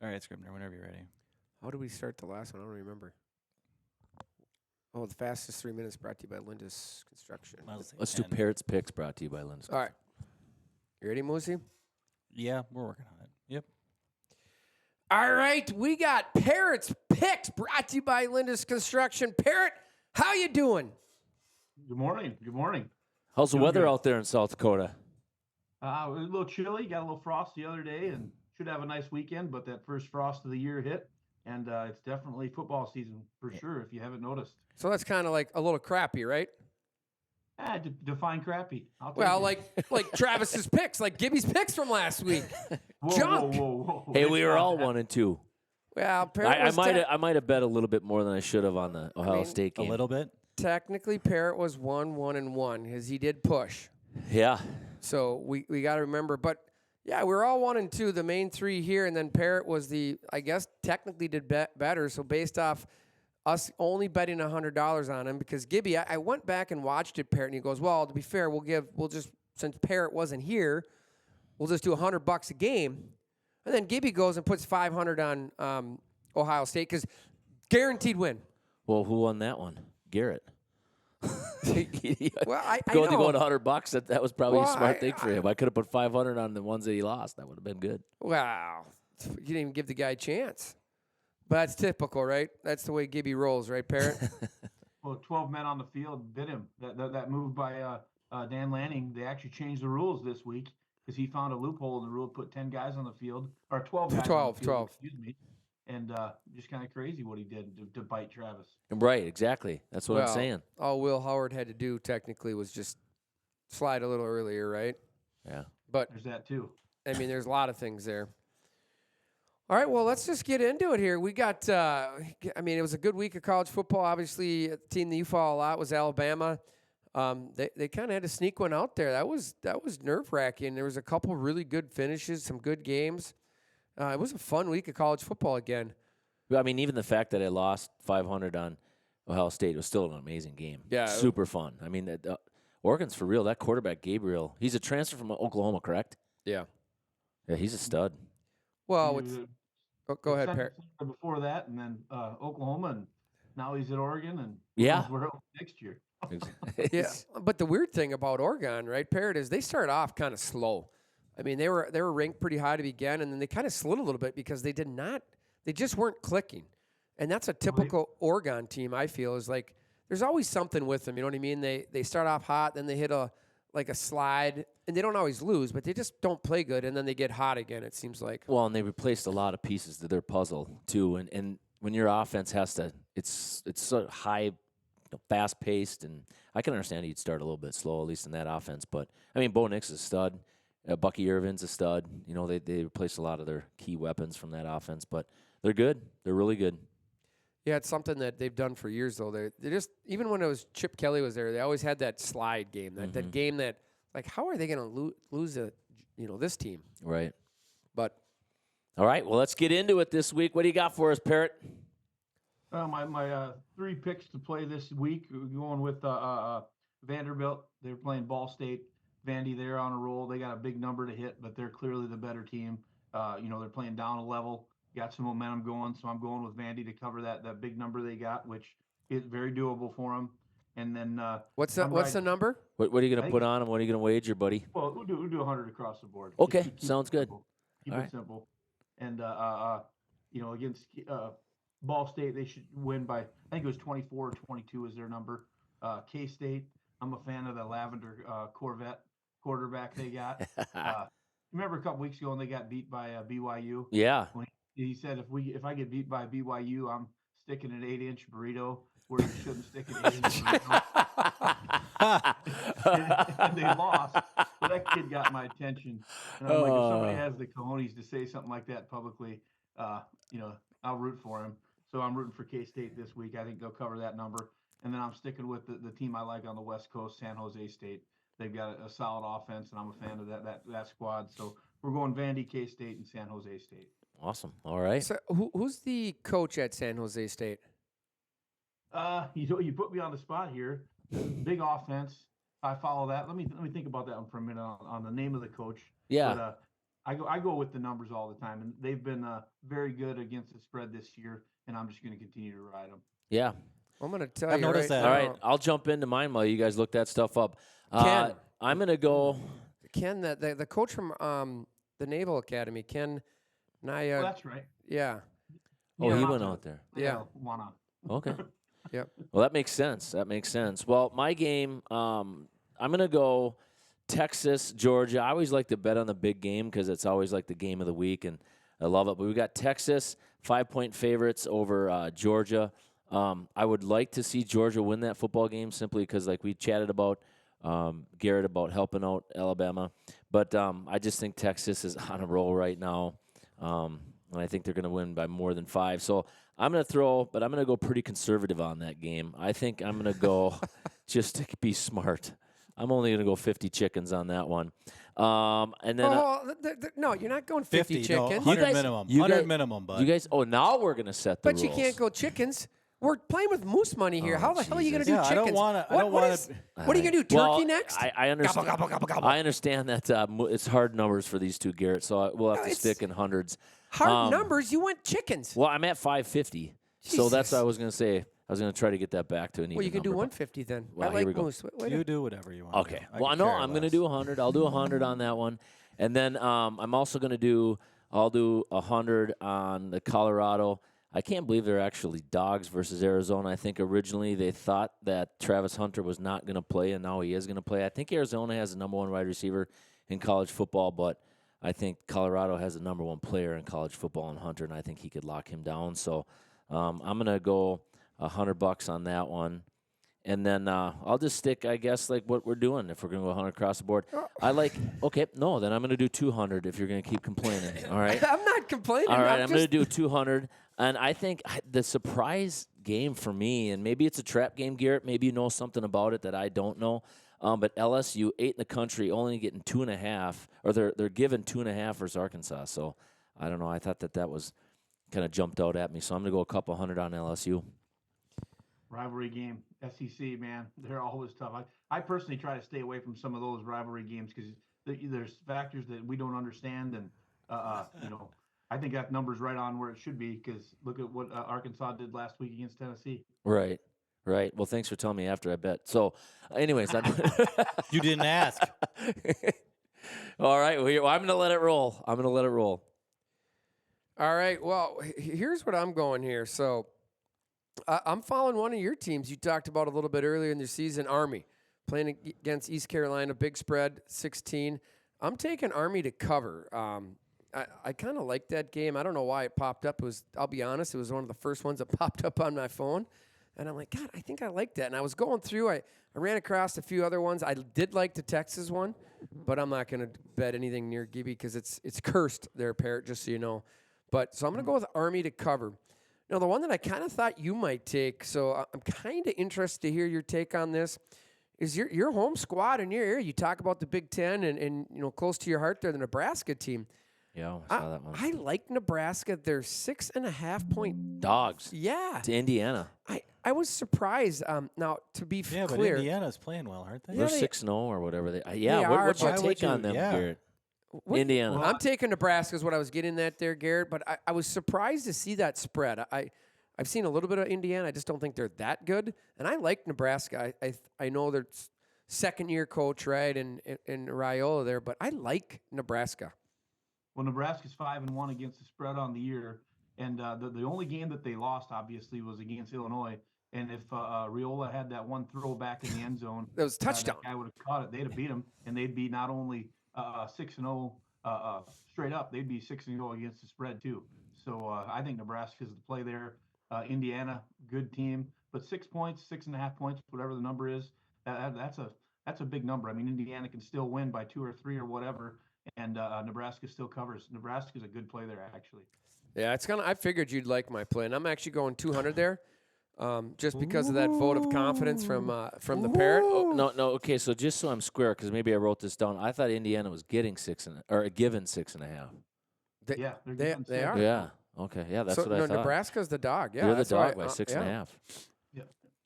All right, Scribner, whenever you're ready. How did we start the last one? I don't remember. Oh, the fastest 3 minutes brought to you by Linda's Construction. Let's do Parrot's Picks brought to you by Linda's. All right. You ready, Moosey? Yeah, we're working on it. Yep. All right, we got Parrot's Picks brought to you by Linda's Construction. Parrot, how you doing? Good morning. Good morning. How's the weather out there in South Dakota? It was a little chilly. Got a little frost the other day, and should have a nice weekend. But that first frost of the year hit, and it's definitely football season for sure. If you haven't noticed, So that's kind of like a little crappy, right? Define crappy. Well, like Travis's picks, like Gibby's picks from last week. Junk. Whoa. Hey, It's we were not all that. 1-2. Well, Parrot I was I might have bet a little bit more than I should have on the Ohio State A game. little bit. technically Parrot was 1-1-1 because he did push. Yeah. So we got to remember. But, yeah, we were all 1-2, the main three here, and then Parrot was I guess, technically did better. So based off us only betting $100 on him, because Gibby, I went back and watched it, Parrot, and he goes, well, to be fair, we'll just, since Parrot wasn't here, we'll just do $100 a game. And then Gibby goes and puts $500 on Ohio State because guaranteed win. Well, who won that one? Garrett. Well, I going know. to go $100. That was probably Well, a smart thing for him. I could have put 500 on the ones that he lost. That would have been good. Wow. You didn't even give the guy a chance. But that's typical, right? That's the way Gibby rolls, right, Parrot? Well, 12 men on the field bit him. That move by Dan Lanning. They actually changed the rules this week because he found a loophole in the rule. Put 10 guys on the field, or 12 guys. 12, on the field, 12. Excuse me. And just kind of crazy what he did to bite Travis. Right, exactly. That's what I'm saying. All Will Howard had to do technically was just slide a little earlier, right? Yeah. But, There's that too. I mean, there's a lot of things there. All right, well, let's just get into it here. We got, it was a good week of college football. Obviously, the team that you follow a lot was Alabama. They kind of had to sneak one out there. That was nerve-wracking. There was a couple really good finishes, some good games. It was a fun week of college football again. I mean, even the fact that I lost 500 on Ohio State was still an amazing game. Yeah. Super fun. I mean, Oregon's for real. That quarterback, Gabriel, he's a transfer from Oklahoma, correct? Yeah. Yeah, he's a stud. Well, He was go ahead, second Parrot. center before that, and then Oklahoma, and now he's at Oregon, and Yeah. we're out next year. Yeah, but the weird thing about Oregon, right, Parrot, is they started off kind of slow. I mean, they were ranked pretty high to begin, and then they kind of slid a little bit because they just weren't clicking. And that's a typical Oregon team, I feel, is like there's always something with them. You know what I mean? They start off hot, then they hit a slide, and they don't always lose, but they just don't play good, and then they get hot again, it seems like. Well, and they replaced a lot of pieces to their puzzle, too. And when your offense has to, it's so high, fast-paced, and I can understand you'd start a little bit slow, at least in that offense. But, I mean, Bo Nix is a stud. Bucky Irvin's a stud. You know, they replaced a lot of their key weapons from that offense, but they're good. They're really good. Yeah, it's something that they've done for years, though. They just, even when it was Chip Kelly was there, they always had that slide game, that game that, like, how are they going to lose this team? Right. But all right, well, let's get into it this week. What do you got for us, Parrot? My 3 picks to play this week, we're going with Vanderbilt. They're playing Ball State. Vandy, they're on a roll. They got a big number to hit, but they're clearly the better team. They're playing down a level, got some momentum going, so I'm going with Vandy to cover that big number they got, which is very doable for them. And then what's the number? What are you going to put on them? What are you going to wager, buddy? Well, we'll do 100 across the board. Okay, Keep sounds good. Keep All it right. simple. And against Ball State, they should win by, I think it was 24 or 22 is their number. K-State, I'm a fan of the Lavender Corvette quarterback they got. Remember a couple weeks ago when they got beat by BYU? Yeah. When he said, if I get beat by BYU, I'm sticking an 8-inch burrito where you shouldn't stick an 8-inch burrito. and they lost. So that kid got my attention. And I'm like, if somebody has the cojones to say something like that publicly, I'll root for him. So I'm rooting for K-State this week. I think they'll cover that number. And then I'm sticking with the team I like on the West Coast, San Jose State. They've got a solid offense, and I'm a fan of that squad. So we're going Vandy, K-State, and San Jose State. Awesome. All right. So who's the coach at San Jose State? You put me on the spot here. Big offense. I follow that. Let me think about that one for a minute on the name of the coach. Yeah. But, I go with the numbers all the time, and they've been very good against the spread this year, and I'm just going to continue to ride them. Yeah. I'm going to tell I've you noticed right that. All now, right, I'll jump into mine while you guys look that stuff up. Ken. I'm going to go. Ken, the coach from the Naval Academy, Ken Naya. Well, that's right. Yeah. Oh, he Yeah. went out there. Yeah. Wanna. Okay. Yep. Well, that makes sense. That makes sense. Well, my game, I'm going to go Texas, Georgia. I always like to bet on the big game because it's always like the game of the week, and I love it. But we got Texas, 5-point favorites over Georgia. I would like to see Georgia win that football game simply because, like we chatted about, Garrett, about helping out Alabama. But I just think Texas is on a roll right now, and I think they're going to win by more than 5. So I'm going to throw, but I'm going to go pretty conservative on that game. I think I'm going to go just to be smart. I'm only going to go 50 chickens on that one. And then no, you're not going 50 no, chickens. 100 guys- minimum. you 100 guys- minimum, bud. you guys, now we're going to set the But you rules. can't go chickens. We're playing with moose money here. Oh, How the hell are you going to do Jesus. Yeah, I chickens? don't wanna- I What- don't what wanna- is- What are you going to do? Turkey Well, next? I understand. Gobble, gobble, gobble, gobble. I understand that it's hard numbers for these two, Garrett. So we'll have No, to it's stick in hundreds. Hard numbers. You went chickens. Well, I'm at 550, so that's Jesus. what I was going to say. I was going to try to get that back to an even Well, you can do number, but- 150 then. Well, I here like we go. moose. Wait, You do whatever you want. Okay. I Well, could no, care I'm going to less. do 100. I'll do 100 on that one, and then I'm also going to do. I'll do 100 on the Colorado. I can't believe they're actually dogs versus Arizona. I think originally they thought that Travis Hunter was not going to play, and now he is going to play. I think Arizona has the number 1 wide receiver in college football, but I think Colorado has the number 1 player in college football in Hunter, and I think he could lock him down. So I'm going to go $100 on that one. And then I'll just stick, I guess, like what we're doing if we're going to go 100 across the board. I like, okay, no, then I'm going to do 200 if you're going to keep complaining. All right? I'm not complaining. All right, I'm going to just- do 200. And I think the surprise game for me, and maybe it's a trap game, Garrett, maybe you know something about it that I don't know, but LSU, 8 in the country, only getting 2.5, or they're given 2.5 versus Arkansas. So I don't know. I thought that was kind of jumped out at me. So I'm going to go a couple hundred on LSU. Rivalry game, SEC, man, they're always tough. I personally try to stay away from some of those rivalry games because there's factors that we don't understand, and I think that number's right on where it should be because look at what Arkansas did last week against Tennessee. Right. Well, thanks for telling me after I bet. So, anyways, You didn't ask. all right. Well, I'm going to let it roll. All right. Well, here's what I'm going here. So I'm following one of your teams you talked about a little bit earlier in the season, Army, playing against East Carolina, big spread, 16. I'm taking Army to cover. I kind of like that game. I don't know why it popped up. I'll be honest, it was one of the first ones that popped up on my phone. And I'm like, God, I think I like that. And I was going through, I ran across a few other ones. I did like the Texas one, but I'm not going to bet anything near Gibby because it's cursed there, Parrot, just so you know. So I'm going to go with Army to cover. Now, the one that I kind of thought you might take, so I'm kind of interested to hear your take on this, is your home squad in your area. You talk about the Big Ten and close to your heart there, the Nebraska team. Yeah, I saw that one. I like Nebraska. They're 6.5 point Dogs. Yeah. To Indiana. I was surprised. Now, to be Yeah, but clear, Indiana's playing well, aren't they? They're they- 6-0 or whatever. They What's your are, but- take Why on would them, you- yeah. Garrett? Indiana. Indiana. I'm taking Nebraska is what I was getting at there, Garrett. But I was surprised to see that spread. I've seen a little bit of Indiana. I just don't think they're that good. And I like Nebraska. I know they're second-year coach, right, and Raiola there, but I like Nebraska. Well, Nebraska's 5-1 against the spread on the year, and the only game that they lost, obviously, was against Illinois. And if Raiola had that one throw back in the end zone, That was a touchdown. that guy would have caught it. They'd have beat him, and they'd be not only 6-0 straight up, they'd be 6-0 against the spread too. So I think Nebraska's the play there. Indiana, good team, but 6 points, 6.5 points, whatever the number is, that's a big number. I mean, Indiana can still win by 2 or 3 or whatever, and Nebraska still covers. Nebraska's a good play there, actually. Yeah, I figured you'd like my play, and I'm actually going 200 there, just because of that vote of confidence from the Parrot. Oh, no. Okay, so just so I'm square, because maybe I wrote this down. I thought Indiana was getting given 6.5. Yeah, They are. Yeah. Okay. Yeah, that's so, what I no, thought. Nebraska's the dog. Yeah, You're the that's why dog by 6.5.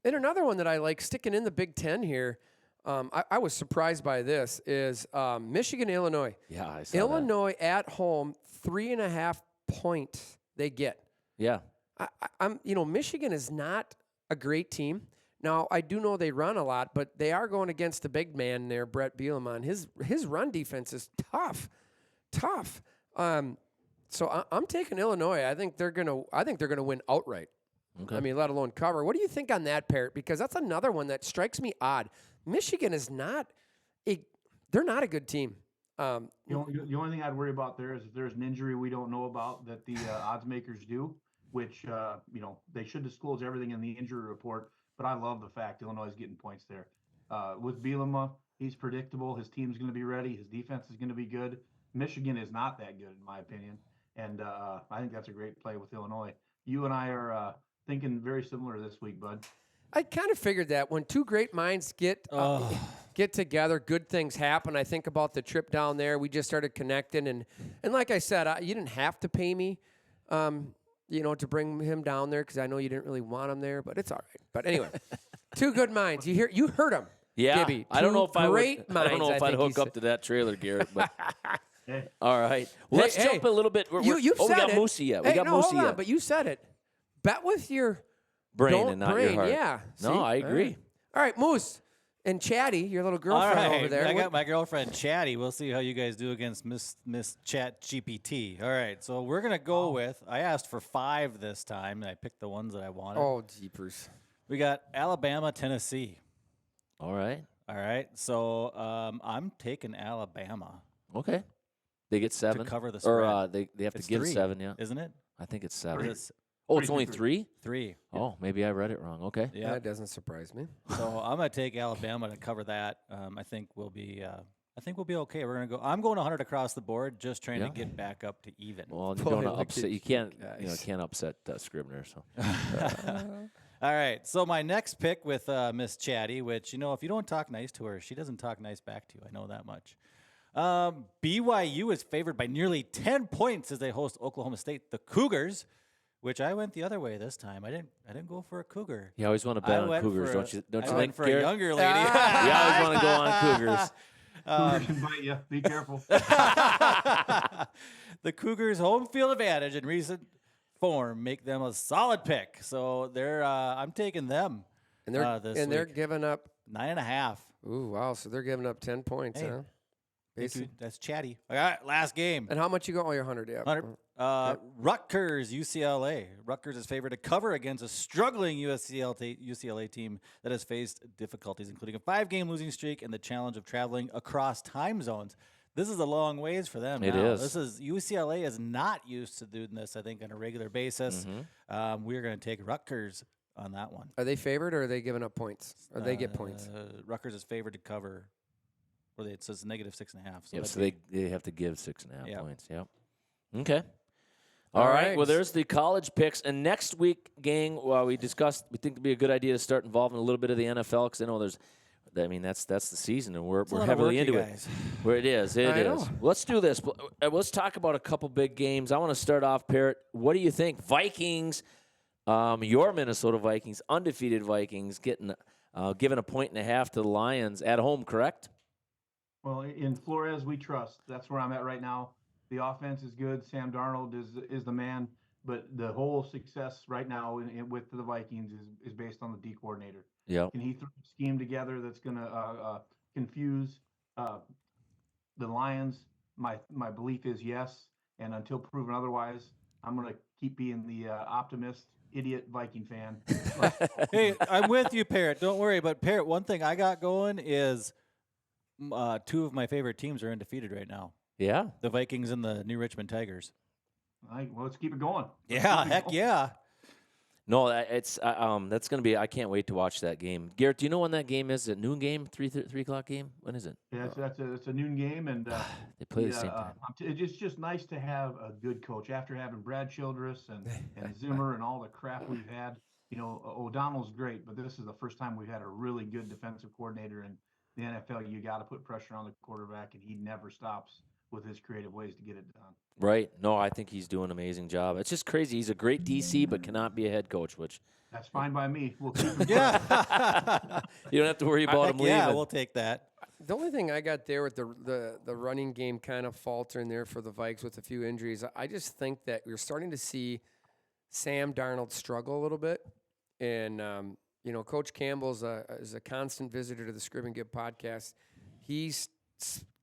And another one that I like, sticking in the Big Ten here, I was surprised by this is Michigan, Illinois. Yeah, I saw Illinois at home, 3.5 points they get. that. Yeah. I'm Michigan is not a great team. Now I do know they run a lot, but they are going against the big man there, Brett Bielema. His run defense is tough. So I'm taking Illinois. I think they're gonna win outright. Okay. I mean, let alone cover. What do you think on that, Parrot? Because that's another one that strikes me odd. Michigan is they're not a good team. The only thing I'd worry about there is if there's an injury we don't know about that the odds makers do, which they should disclose everything in the injury report. But I love the fact Illinois is getting points there. With Bielema, he's predictable. His team's going to be ready. His defense is going to be good. Michigan is not that good, in my opinion. And I think that's a great play with Illinois. You and I are thinking very similar this week, bud. I kind of figured that when two great minds get together, good things happen. I think about the trip down there. We just started connecting, and like I said, you didn't have to pay me, to bring him down there because I know you didn't really want him there, but it's all right. But anyway, two good minds. You heard him. Yeah. Gibby. I don't know if I don't know if I'd think hook he up to that trailer, Garrett. But all right. Well, Hey, let's jump a little bit. You we said got it. Moosey yet. Hey, We got no, Moosey hold on, yet. but you said it. Bet with your Brain and not your heart. Yeah. No, See? I agree. All right, Moose and Chatty, your little All girlfriend right, over there. I got my girlfriend Chatty. We'll see how you guys do against Miss Chat GPT. All right, so we're gonna go with. I asked for 5 this time, and I picked the ones that I wanted. Oh, jeepers. We got Alabama, Tennessee. All right. All right, so I'm taking Alabama Okay. They get 7 to cover the or spread. they have to It's give 3, 7. Yeah, isn't it? I think it's Or 7. is it Oh, it's Three, only three, 3. 3? Oh, maybe I read it wrong. Okay. Yeah. That doesn't surprise me. So I'm gonna take Alabama to cover that. I think we'll be. I think we'll be okay. We're gonna go. I'm going 100 across the board, just trying to get back up to even. Well, you Boy, don't look upset. at You you can't. guys. Can't upset Scribner. So. All right. So my next pick with Miss Chatty, which if you don't talk nice to her, she doesn't talk nice back to you. I know that much. BYU is favored by nearly 10 points as they host Oklahoma State. The Cougars, which I went the other way this time. I didn't go for a Cougar. You always want to bet I on went Cougars, for don't you? Don't I you went think, for Garrett? a younger lady. You always want to go on Cougars. Cougars can bite you. Be careful. The Cougars' home field advantage in recent form make them a solid pick. So they're I'm taking them. And they're this they're week. giving up. 9.5. Ooh, wow! So they're giving up 10 points, Hey. huh? Thank Basic- you. That's Chatty. All right, last game. And how much you got? Oh, you're 100. Yeah. 100. Rutgers, UCLA. Rutgers is favored to cover against a struggling UCLA team that has faced difficulties, including a 5-game losing streak and the challenge of traveling across time zones. This is a long ways for them. It now. is. This is UCLA is not used to doing this. I think on a regular basis. We're going to take Rutgers on that one. Are they favored or are they giving up points? Or they get points? Rutgers is favored to cover. Or it says -6.5. So, Yep, that'd so be- they have to give 6.5 Yep. points. Yep. Okay. All All right. right. Well, there's the college picks. And next week, gang, we discussed, we think it'd be a good idea to start involving a little bit of the NFL because I know that's the season, and we're a lot of heavily work, into you it. guys. Where it is. It I is. know. Let's do this. Let's talk about a couple big games. I want to start off, Parrot. What do you think? Vikings, your Minnesota Vikings, undefeated Vikings, getting given 1.5 to the Lions at home, correct? Well, in Flores, we trust. That's where I'm at right now. The offense is good. Sam Darnold is the man, but the whole success right now with the Vikings is based on the D coordinator. Yeah. Can he throw a scheme together that's going to confuse the Lions? My belief is yes, and until proven otherwise, I'm going to keep being the optimist, idiot Viking fan. Hey, I'm with you, Parrot. Don't worry. But, Parrot, one thing I got going is 2 of my favorite teams are undefeated right now. Yeah. The Vikings and the New Richmond Tigers. Well, let's keep it going. Yeah, heck yeah. No, it's that's going to be. I can't wait to watch that game. Garrett, do you know when that game is? Is it noon game, 3 o'clock game? When is it? Yeah, it's a noon game, and They play the same time. it's just nice to have a good coach after having Brad Childress and Zimmer and all the crap we've had. O'Donnell's great, but this is the first time we've had a really good defensive coordinator in the NFL. You got to put pressure on the quarterback, and he never stops with his creative ways to get it done. Right. No, I think he's doing an amazing job. It's just crazy. He's a great DC, but cannot be a head coach, which That's fine by me. We'll keep him. Yeah. you don't have to worry about Heck him leaving. yeah, we'll take that. The only thing I got there with the running game kind of faltering there for the Vikes with a few injuries, I just think that we're starting to see Sam Darnold struggle a little bit. And, Coach Campbell's is a constant visitor to the Scrib and Gib podcast. He's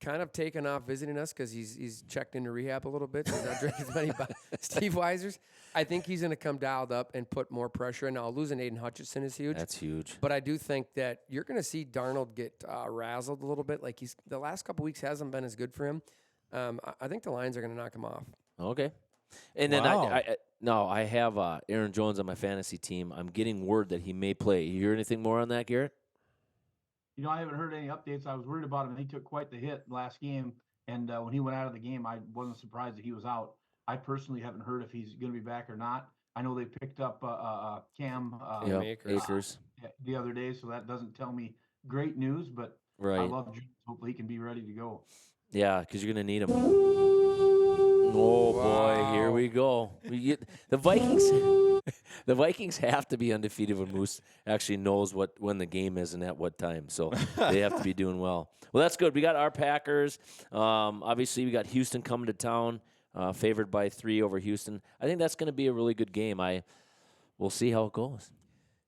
kind of taken off visiting us because he's checked into rehab a little bit. So he's not drinking as many Steve Weisers. I think he's going to come dialed up and put more pressure in. Now, losing Aiden Hutchinson is huge. That's huge. But I do think that you're going to see Darnold get razzled a little bit. Like the last couple weeks hasn't been as good for him. I think the Lions are going to knock him off. Okay. And then Wow. I have Aaron Jones on my fantasy team. I'm getting word that he may play. You hear anything more on that, Garrett? I haven't heard any updates. I was worried about him. He took quite the hit last game, and when he went out of the game, I wasn't surprised that he was out. I personally haven't heard if he's going to be back or not. I know they picked up Cam Akers. the other day, so that doesn't tell me great news, but Right. I love Jones. Hopefully he can be ready to go. Yeah, because you're going to need him. Oh, boy, here we go. The Vikings. The Vikings have to be undefeated when Moose actually knows when the game is and at what time. So they have to be doing well. Well, that's good. We got our Packers. Obviously, we got Houston coming to town, favored by 3 over Houston. I think that's going to be a really good game. We'll see how it goes.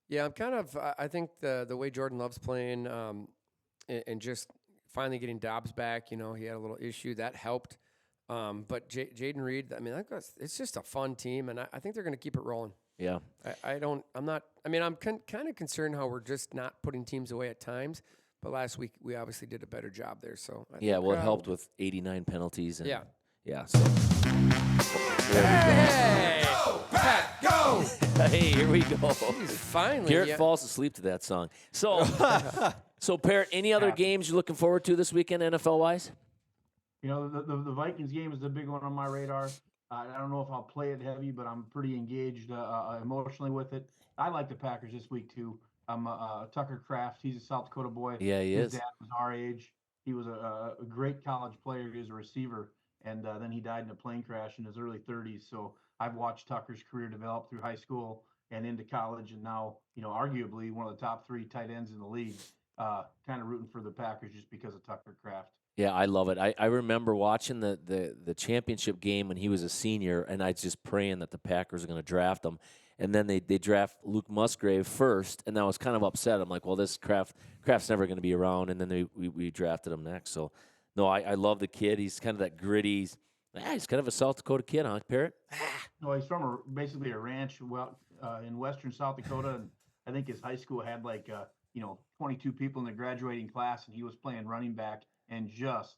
Yeah, I'm kind of. I think the way Jordan Love's playing, and just finally getting Dobbs back. He had a little issue that helped. But Jaden Reed, it's just a fun team, and I think they're going to keep it rolling. Yeah. I'm kind of concerned how we're just not putting teams away at times. But last week we obviously did a better job there. So It helped with 89 penalties. And Yeah. So. Hey, Pat, go! Hey, here we go. Finally, Garrett falls asleep to that song. So, Parrot, any other games you're looking forward to this weekend, NFL wise? The Vikings game is the big one on my radar. I don't know if I'll play it heavy, but I'm pretty engaged emotionally with it. I like the Packers this week too. Tucker Kraft, he's a South Dakota boy. Yeah, he His is. dad was our age. He was a great college player. He was a receiver, and then he died in a plane crash in his early 30s. So I've watched Tucker's career develop through high school and into college, and now arguably one of the top 3 tight ends in the league. Kind of rooting for the Packers just because of Tucker Kraft. Yeah, I love it. I remember watching the championship game when he was a senior, and I was just praying that the Packers are going to draft him. And then they draft Luke Musgrave first, and I was kind of upset. I'm like, well, this Kraft's never going to be around. And then we drafted him next. So, no, I love the kid. He's kind of that gritty. He's kind of a South Dakota kid, huh, Parrot? No, he's from basically a ranch in western South Dakota. And I think his high school had 22 people in the graduating class, and he was playing running back and just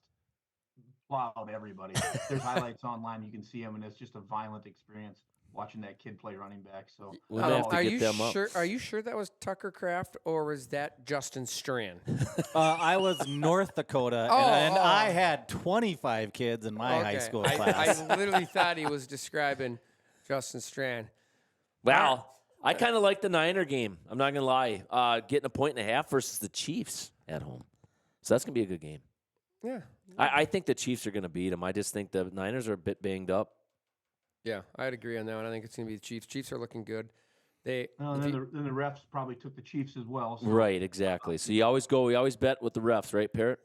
plowed everybody. There's highlights online. You can see him, and it's just a violent experience watching that kid play running back. So We'll have to get them up. Are you sure that was Tucker Kraft or was that Justin Strand? I was North Dakota, and I had 25 kids in my high school class. I literally thought he was describing Justin Strand. Wow. I kind of like the Niner game. I'm not going to lie. Getting a 1.5 versus the Chiefs at home. So that's going to be a good game. Yeah. I think the Chiefs are going to beat them. I just think the Niners are a bit banged up. Yeah, I'd agree on that one. I think it's going to be the Chiefs. Chiefs are looking good. Then the refs probably took the Chiefs as well. So. Right, exactly. So we always bet with the refs, right, Parrot?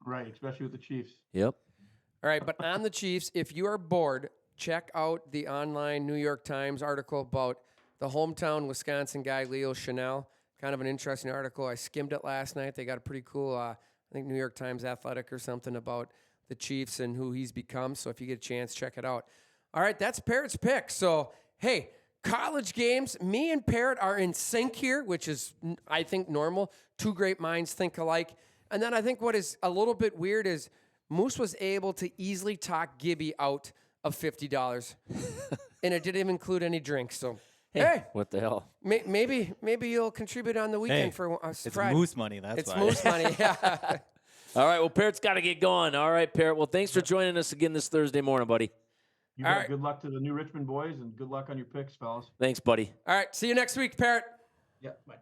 Right, especially with the Chiefs. Yep. All right, but on the Chiefs, if you are bored, check out the online New York Times article about the hometown Wisconsin guy, Leo Chanel. Kind of an interesting article. I skimmed it last night. They got a pretty cool, I think, New York Times Athletic or something about the Chiefs and who he's become. So if you get a chance, check it out. All right, that's Parrot's pick. So, hey, college games, me and Parrot are in sync here, which is, I think, normal. 2 great minds think alike. And then I think what is a little bit weird is Moose was able to easily talk Gibby out of $50. And it didn't even include any drinks. So, hey, what the hell? Maybe you'll contribute on the weekend for It's Friday. Moose money, that's It's why. Moose money, yeah. All right, well, Parrot's got to get going. All right, Parrot. Well, thanks for joining us again this Thursday morning, buddy. You bet. Good luck to the New Richmond boys, and good luck on your picks, fellas. Thanks, buddy. All right, see you next week, Parrot. Yeah, bye.